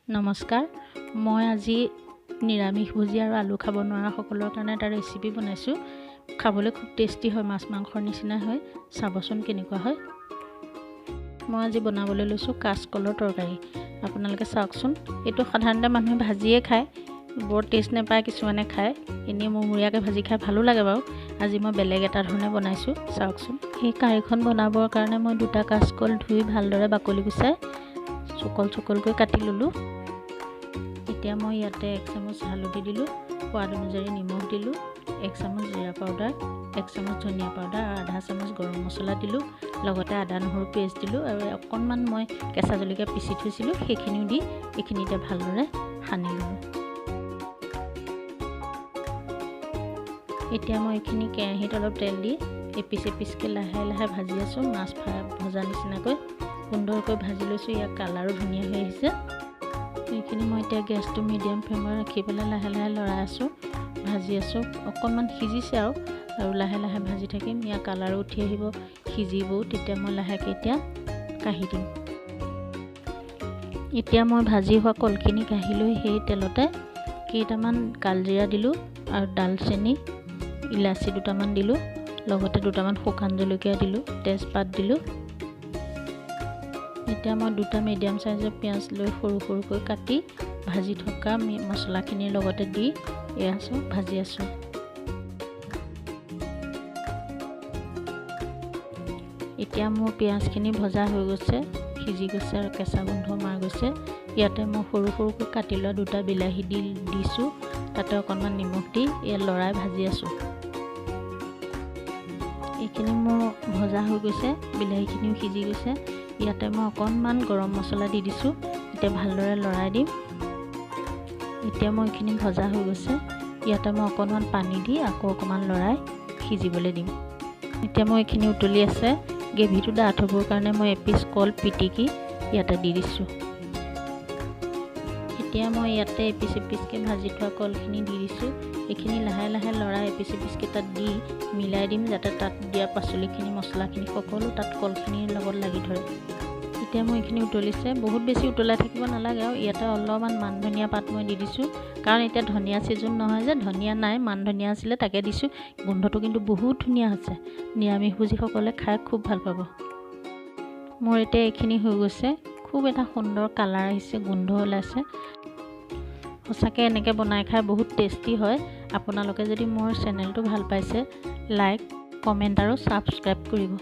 নমস্কাৰ, মই আজি নিৰামিষ ভুজি আৰু আলু খাব নোৱাৰা সকলৰ কাৰণে এটা ৰেচিপি বনাইছোঁ। খাবলৈ খুব টেষ্টি হয়, মাছ মাংসৰ নিচিনা হয়। চাবচোন কেনেকুৱা হয়। মই আজি বনাবলৈ লৈছোঁ কাচকলৰ তৰকাৰী। আপোনালোকে চাওকচোন। এইটো সাধাৰণতে মানুহে ভাজিয়ে খায়, বৰ টেষ্ট নাপায়, কিছুমানে খায়। এনেই মুৰমুৰীয়াকৈ ভাজি খাই ভালো লাগে বাৰু। আজি মই বেলেগ এটা ধৰণে বনাইছোঁ, চাওকচোন। এই কাৰীখন বনাবৰ কাৰণে মই দুটা কাচকল ধুই ভালদৰে বাকলি গুচাই চকলকৈ কাটি ল'লোঁ। এতিয়া মই ইয়াতে 1 চামুচ হালধি দিলোঁ, সোৱাদ অনুযায়ী নিমখ দিলোঁ, 1 চামুচ জিৰা পাউডাৰ, 1 চামুচ ধনিয়া পাউডাৰ আৰু আধা চামুচ গৰম মছলা দিলোঁ। লগতে আদা নহৰু পেষ্ট দিলোঁ আৰু অকণমান মই কেঁচা জলকীয়া পিচি থৈছিলোঁ, সেইখিনিও দি এইখিনিতে ভালদৰে সানি ল'লোঁ। এতিয়া মই এইখিনি কেৰাহীত অলপ তেল দি এপিচকৈ লাহে লাহে ভাজি আছোঁ। মাছ ভজা নিচিনাকৈ সুন্দৰকৈ ভাজি লৈছোঁ। ইয়াৰ কালাৰো ধুনীয়া হৈ আহিছে। এইখিনি মই এতিয়া গেছটো মিডিয়াম ফ্লেমত ৰাখি পেলাই লাহে লাহে লৰাই আছোঁ, ভাজি আছোঁ। অকণমান সিজিছে আৰু লাহে লাহে ভাজি থাকিম। ইয়াৰ কালাৰো উঠি আহিব, সিজিবও। তেতিয়া মই লাহেকৈ এতিয়া কাঢ়ি দিম। এতিয়া মই ভাজি হোৱা কলখিনি কাঢ়ি লৈ সেই তেলতে কেইটামান কালজিৰা দিলোঁ আৰু ডালচেনি, ইলাচি দুটামান দিলোঁ, লগতে দুটামান শুকান জলকীয়া দিলোঁ, তেজপাত দিলোঁ। এতিয়া মই দুটা মিডিয়াম চাইজৰ পিঁয়াজ লৈ সৰু সৰুকৈ কাটি ভাজি থকা মছলাখিনিৰ লগতে দি ভাজি আছোঁ। এতিয়া মোৰ পিঁয়াজখিনি ভজা হৈ গৈছে, সিজি গৈছে আৰু কেঁচা গোন্ধ মাৰ গৈছে। ইয়াতে মই সৰু সৰুকৈ কাটি লোৱা দুটা বিলাহী দিছোঁ, তাতে অকণমান নিমখ দি ইয়াত লৰাই ভাজি আছোঁ। এইখিনি মোৰ ভজা হৈ গৈছে, বিলাহীখিনিও সিজি গৈছে। ইয়াতে মই অকণমান গৰম মছলা দি দিছোঁ। এতিয়া ভালদৰে লৰাই দিম। এতিয়া মই এইখিনি ভজা হৈ গৈছে। ইয়াতে মই অকণমান পানী দি আকৌ অকণমান লৰাই সিজিবলৈ দিম। এতিয়া মই এইখিনি উতলি আছে, গ্ৰেভিটো ডাঠ হ'বৰ কাৰণে মই এপিচ কল পিটিকি ইয়াতে দি দিছোঁ। এতিয়া মই ইয়াতে এপিচকৈ ভাজি থোৱা কলখিনি দি দিছোঁ। এইখিনি লাহে লাহে লৰাই এপিচকৈ তাত দি মিলাই দিম, যাতে তাত দিয়া পাচলিখিনি মছলাখিনি সকলো তাত কলখিনিৰ লগত লাগি ধৰে। এতিয়া মই এইখিনি উতলিছে, বহুত বেছি উতলাই থাকিব নালাগে আৰু ইয়াতে অলপমান মান ধনিয়া পাত মই দি দিছোঁ, কাৰণ এতিয়া ধনিয়া ছিজন নহয় যে, ধনিয়া নাই, মান ধনিয়া আছিলে তাকে দিছোঁ। গোন্ধটো কিন্তু বহুত ধুনীয়া হৈছে, নিৰামিষভোজীসকলে খাই খুব ভাল পাব। মোৰ এতিয়া এইখিনি হৈ গৈছে, খুব এটা সুন্দৰ কালাৰ আহিছে, গোন্ধ ওলাইছে। সঁচাকৈ এনেকৈ বনাই খাই বহুত টেষ্টি হয়। আপোনালোকে যদি মোৰ চেনেলটো ভাল পাইছে, লাইক, কমেণ্ট আৰু ছাবস্ক্ৰাইব কৰিব।